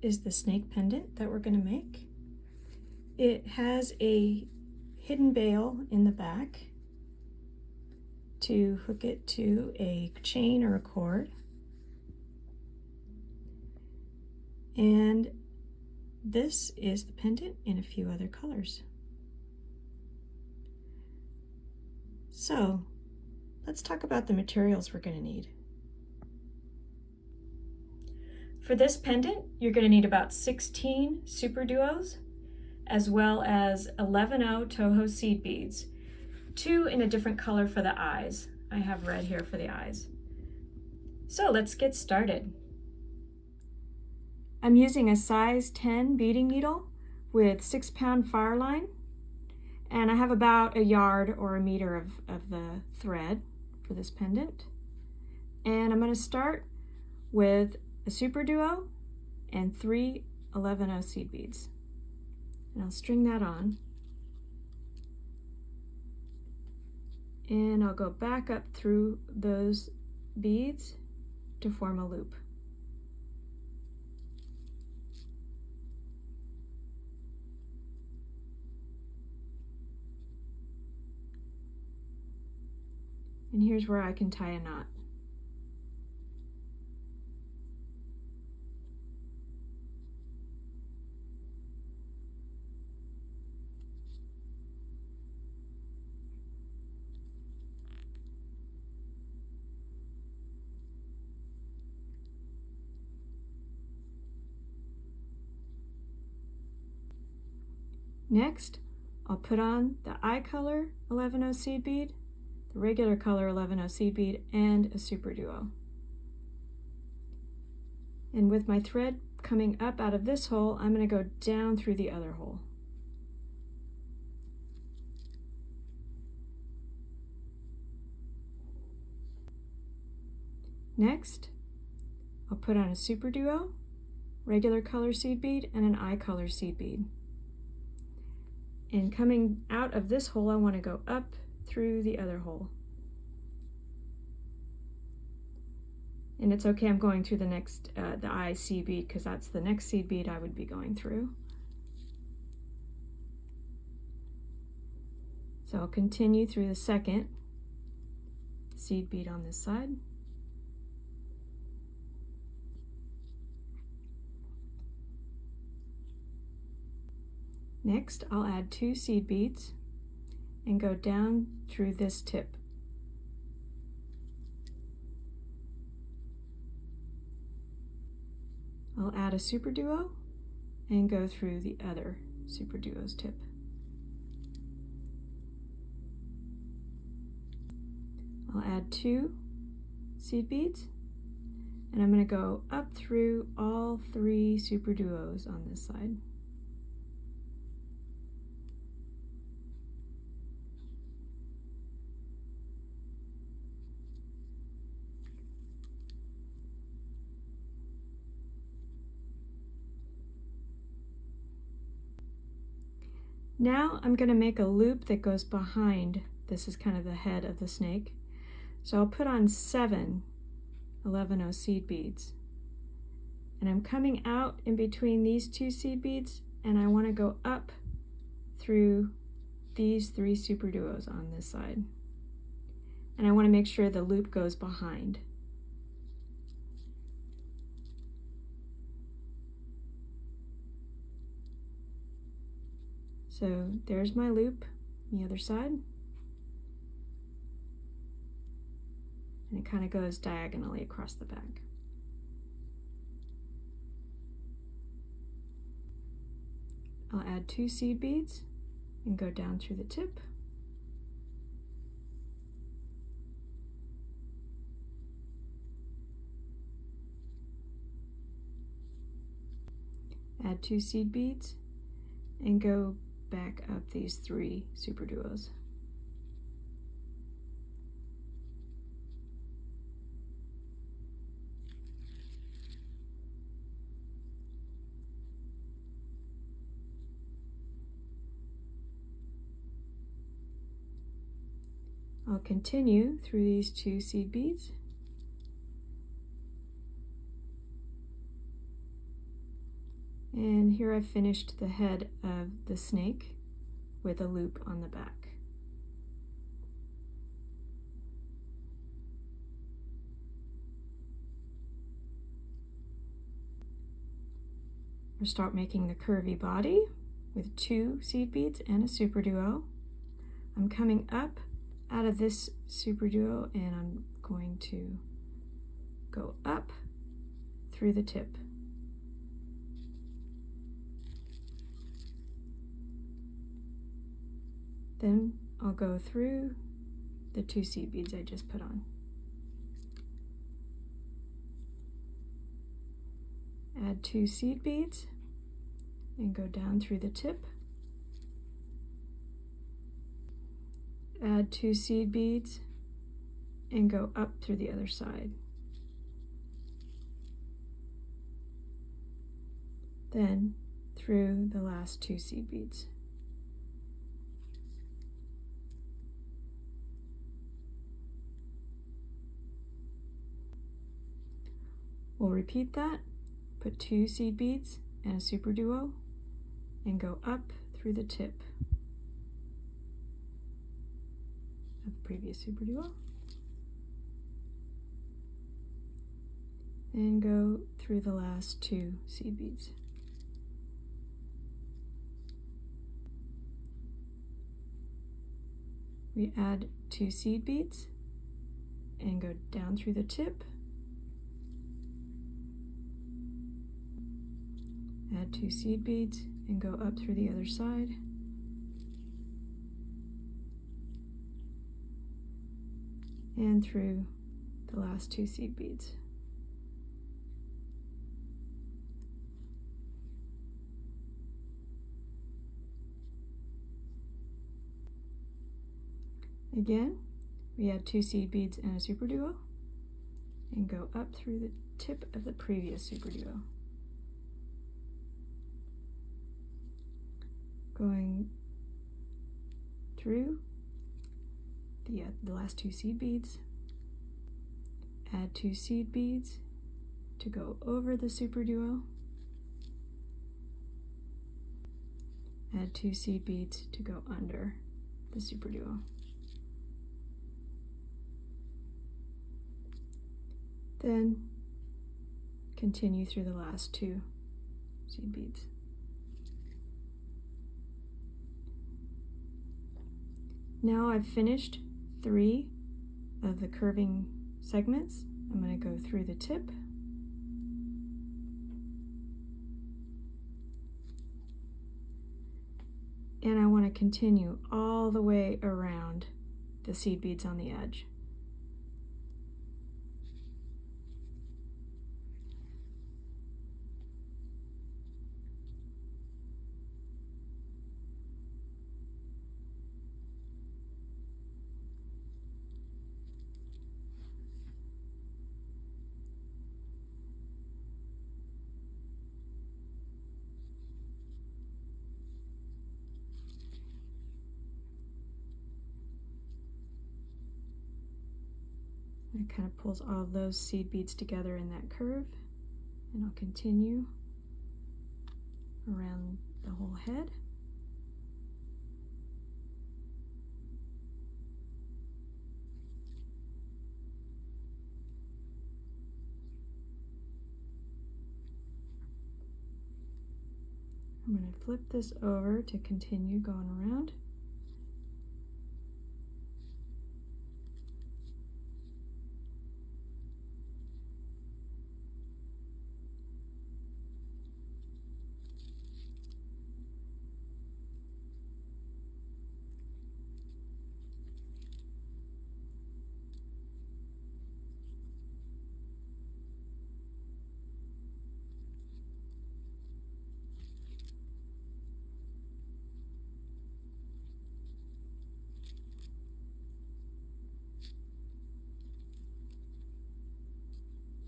is the snake pendant that we're going to make. It has a hidden bail in the back to hook it to a chain or a cord. And this is the pendant in a few other colors. So let's talk about the materials we're going to need. For this pendant, you're going to need about 16 super duos, as well as 11O Toho seed beads, 2 in a different color for the eyes. I have red here for the eyes. So let's get started. I'm using a size 10 beading needle with 6-pound fire line, and I have about a yard or a meter of the thread for this pendant. And I'm going to start with a super duo and 3 11O seed beads. And I'll string that on. And I'll go back up through those beads to form a loop. And here's where I can tie a knot. Next, I'll put on the eye color 11O seed bead, the regular color 11O seed bead, and a super duo. And with my thread coming up out of this hole, I'm going to go down through the other hole. Next, I'll put on a super duo, regular color seed bead, and an eye color seed bead. And coming out of this hole, I want to go up through the other hole. And it's okay, I'm going through the next, the eye seed bead, because that's the next seed bead I would be going through. So I'll continue through the second seed bead on this side. Next, I'll add 2 seed beads and go down through this tip. I'll add a super duo and go through the other super duo's tip. I'll add 2 seed beads, and I'm going to go up through all 3 super duos on this side. Now I'm going to make a loop that goes behind. This is kind of the head of the snake. So I'll put on 7 11O seed beads. And I'm coming out in between these 2 seed beads, and I want to go up through these 3 super duos on this side. And I want to make sure the loop goes behind. So there's my loop on the other side. And it kind of goes diagonally across the back. I'll add 2 seed beads and go down through the tip. Add 2 seed beads and go back up these 3 super duos. I'll continue through these 2 seed beads. And here I've finished the head of the snake with a loop on the back. We'll start making the curvy body with 2 seed beads and a super duo. I'm coming up out of this super duo and I'm going to go up through the tip. Then I'll go through the 2 seed beads I just put on. Add 2 seed beads and go down through the tip. Add 2 seed beads and go up through the other side. Then through the last 2 seed beads. We'll repeat that. Put 2 seed beads and a super duo and go up through the tip of the previous super duo and go through the last 2 seed beads. We add 2 seed beads and go down through the tip. Add 2 seed beads and go up through the other side. And through the last 2 seed beads. Again, we add 2 seed beads and a super duo and go up through the tip of the previous super duo. Going through the last 2 seed beads, add 2 seed beads to go over the super duo, add 2 seed beads to go under the super duo. Then continue through the last 2 seed beads. Now I've finished 3 of the curving segments. I'm going to go through the tip. And I want to continue all the way around the seed beads on the edge. It kind of pulls all of those seed beads together in that curve, and I'll continue around the whole head. I'm going to flip this over to continue going around.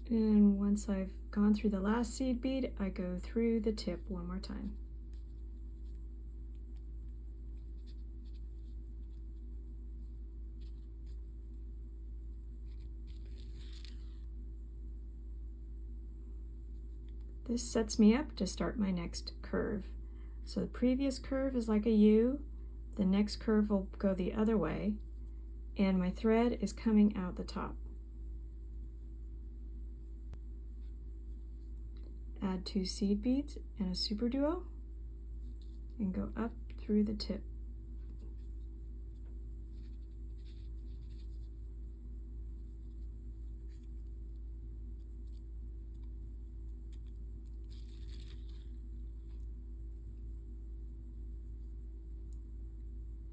And once I've gone through the last seed bead, I go through the tip one more time. This sets me up to start my next curve. So the previous curve is like a U, the next curve will go the other way, and my thread is coming out the top. Add 2 seed beads and a super duo, and go up through the tip.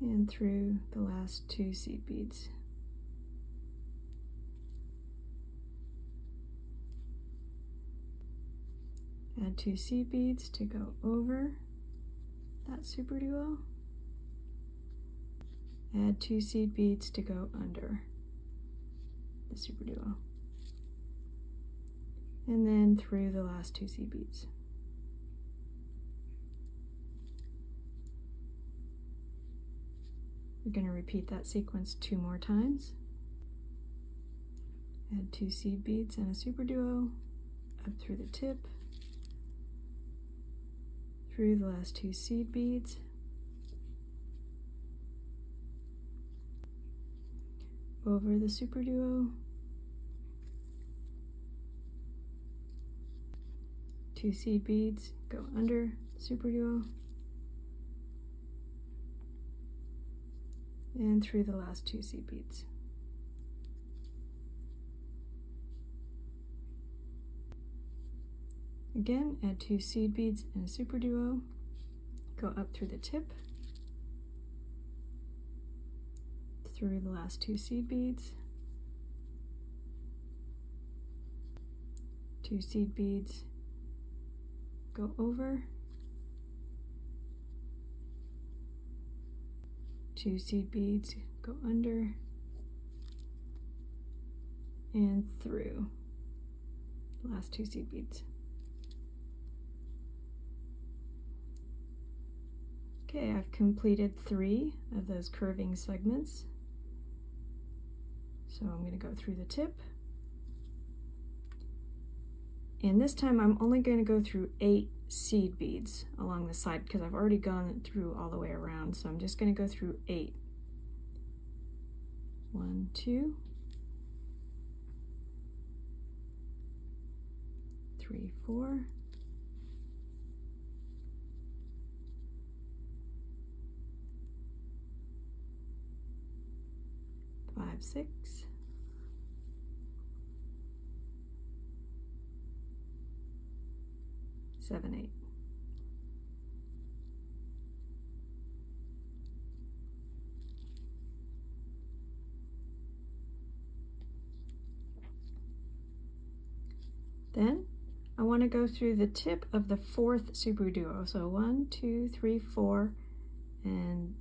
And through the last 2 seed beads. Add 2 seed beads to go over that super duo. Add 2 seed beads to go under the super duo. And then through the last 2 seed beads. We're going to repeat that sequence 2 more times. Add 2 seed beads and a super duo up through the tip, through the last 2 seed beads, over the super duo, 2 seed beads, go under the super duo, and through the last 2 seed beads. Again, add 2 seed beads and a super duo, go up through the tip, through the last 2 seed beads, 2 seed beads, go over, 2 seed beads, go under, and through the last 2 seed beads. Okay, I've completed 3 of those curving segments. So I'm going to go through the tip. And this time I'm only going to go through 8 seed beads along the side because I've already gone through all the way around. So I'm just going to go through 8. 1, 2, 3, 4, 5, 6, 7, 8. Then I want to go through the tip of the 4th super duo. So 1, 2, 3, 4, and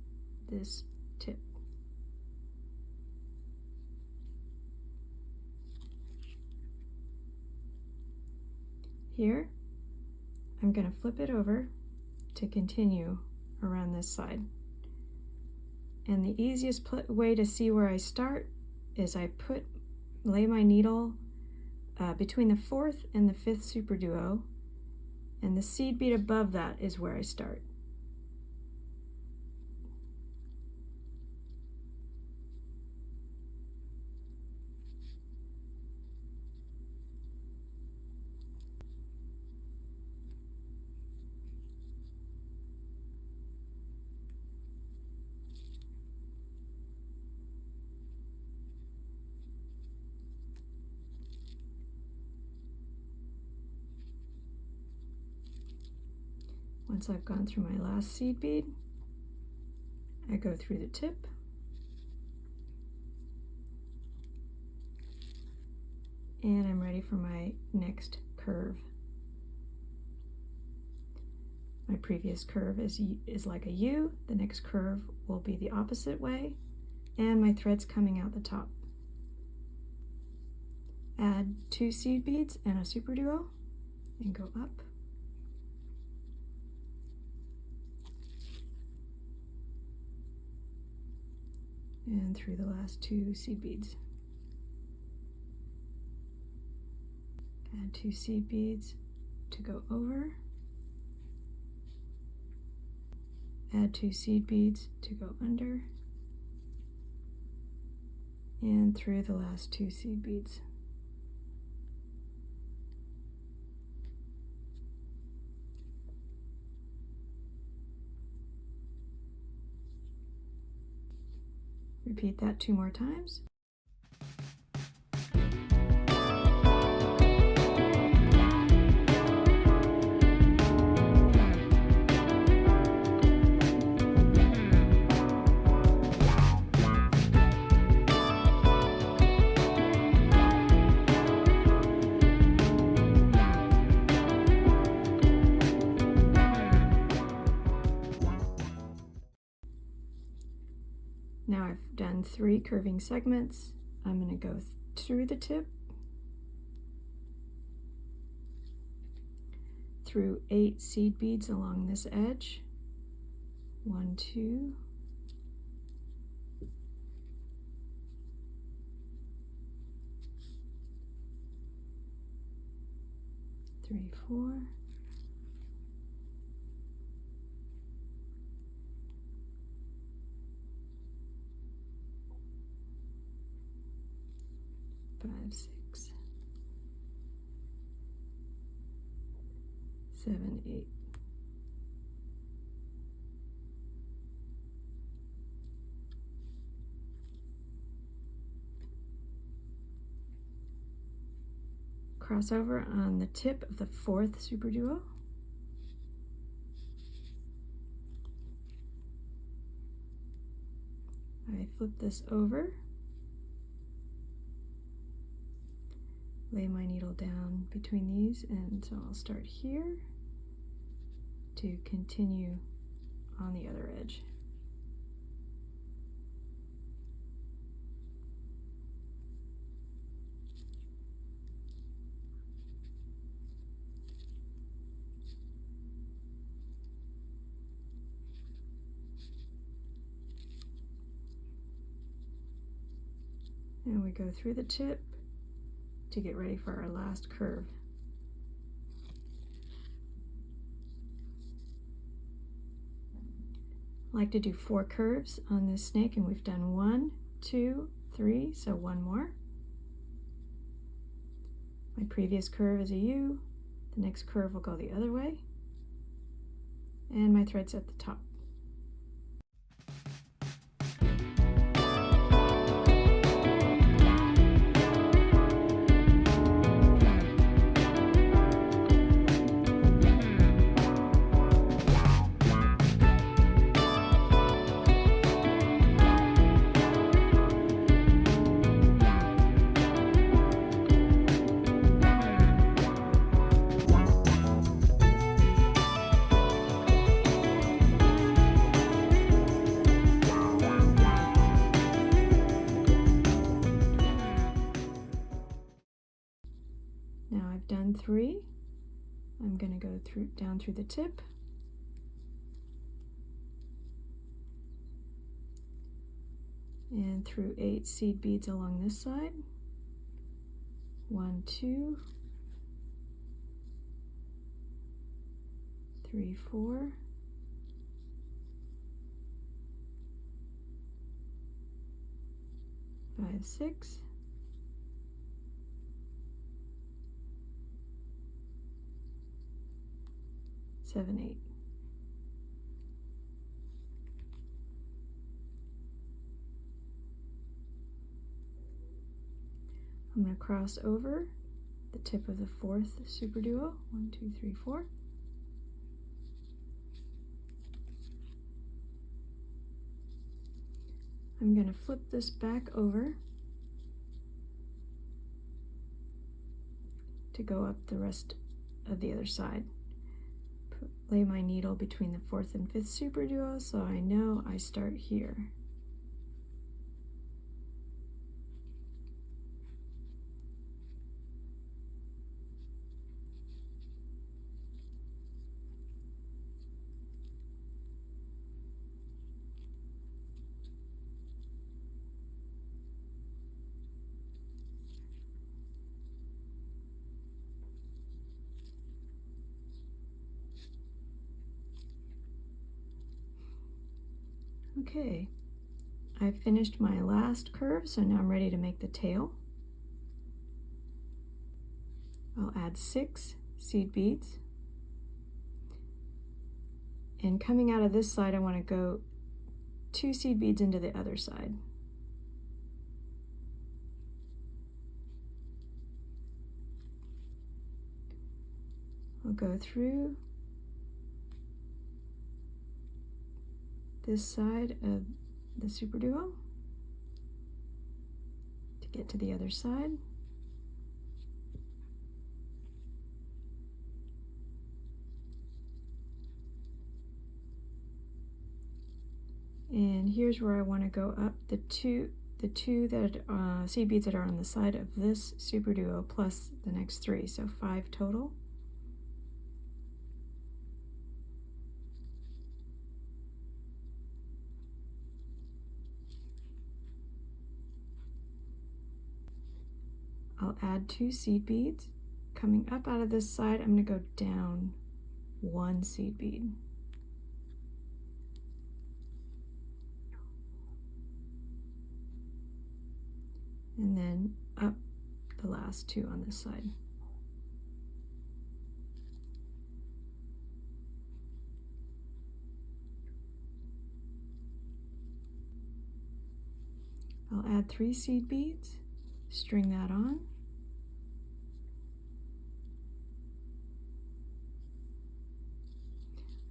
this tip. Here, I'm going to flip it over to continue around this side. And the easiest way to see where I start is I lay my needle between the 4th and the 5th super duo, and the seed bead above that is where I start. Once I've gone through my last seed bead, I go through the tip, and I'm ready for my next curve. My previous curve is like a U, the next curve will be the opposite way, and my thread's coming out the top. Add 2 seed beads and a super duo, and go up. And through the last 2 seed beads. Add 2 seed beads to go over, add 2 seed beads to go under, and through the last 2 seed beads. Repeat that 2 more times. Now I've done 3 curving segments. I'm going to go through the tip, through 8 seed beads along this edge. 1, 2, 3, 4, 5, 6, 7, 8. Cross over on the tip of the 4th superduo. I flip this over, lay my needle down between these, and so I'll start here to continue on the other edge. And we go through the tip to get ready for our last curve. I like to do 4 curves on this snake, and we've done 1, 2, 3, so 1 more. My previous curve is a U, the next curve will go the other way, and my thread's at the top. Now I've done 3. I'm going to go down through the tip, and through 8 seed beads along this side. 1, 2, 3, 4, 5, 6, 7, 8. I'm going to cross over the tip of the 4th superduo. 1, 2, 3, 4. I'm going to flip this back over to go up the rest of the other side. Lay my needle between the 4th and 5th superduo so I know I start here. Okay, I've finished my last curve, so now I'm ready to make the tail. I'll add 6 seed beads. And coming out of this side, I want to go 2 seed beads into the other side. I'll go through this side of the super duo to get to the other side. And here's where I want to go up the two that seed beads that are on the side of this super duo plus the next 3, so 5 total. I'll add 2 seed beads. Coming up out of this side, I'm going to go down 1 seed bead. And then up the last 2 on this side. I'll add 3 seed beads, string that on.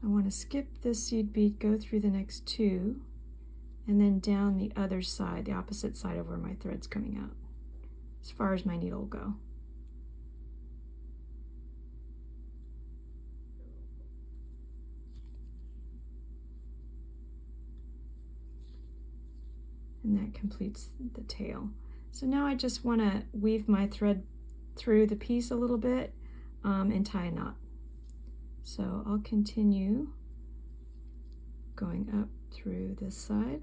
I want to skip this seed bead, go through the next 2, and then down the other side, the opposite side of where my thread's coming out, as far as my needle will go. And that completes the tail. So now I just want to weave my thread through the piece a little bit and tie a knot. So I'll continue going up through this side.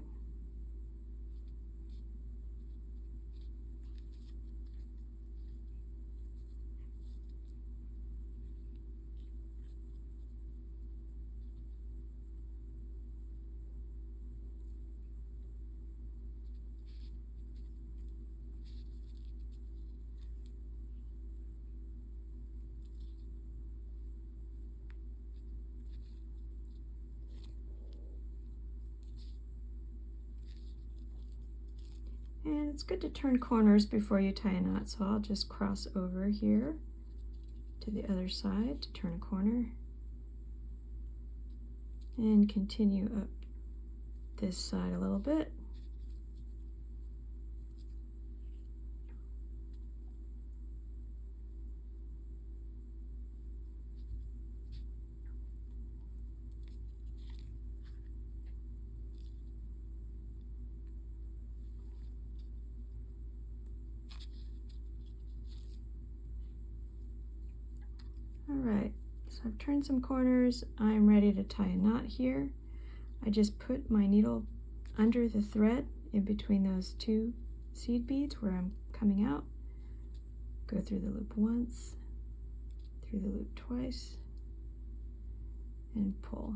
And it's good to turn corners before you tie a knot, so I'll just cross over here to the other side to turn a corner and continue up this side a little bit. Alright, so I've turned some corners. I'm ready to tie a knot here. I just put my needle under the thread in between those 2 seed beads where I'm coming out. Go through the loop once, through the loop twice, and pull.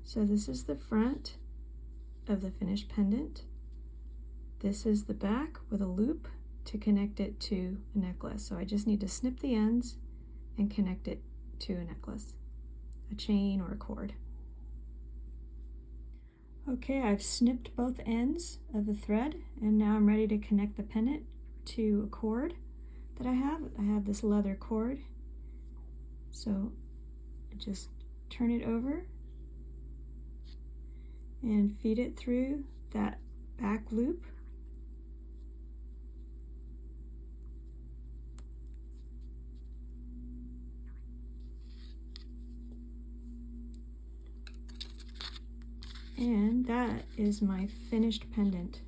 So this is the front of the finished pendant. This is the back with a loop to connect it to a necklace. So I just need to snip the ends and connect it to a necklace, a chain or a cord. Okay, I've snipped both ends of the thread and now I'm ready to connect the pendant to a cord that I have. I have this leather cord. So I just turn it over and feed it through that back loop. And that is my finished pendant.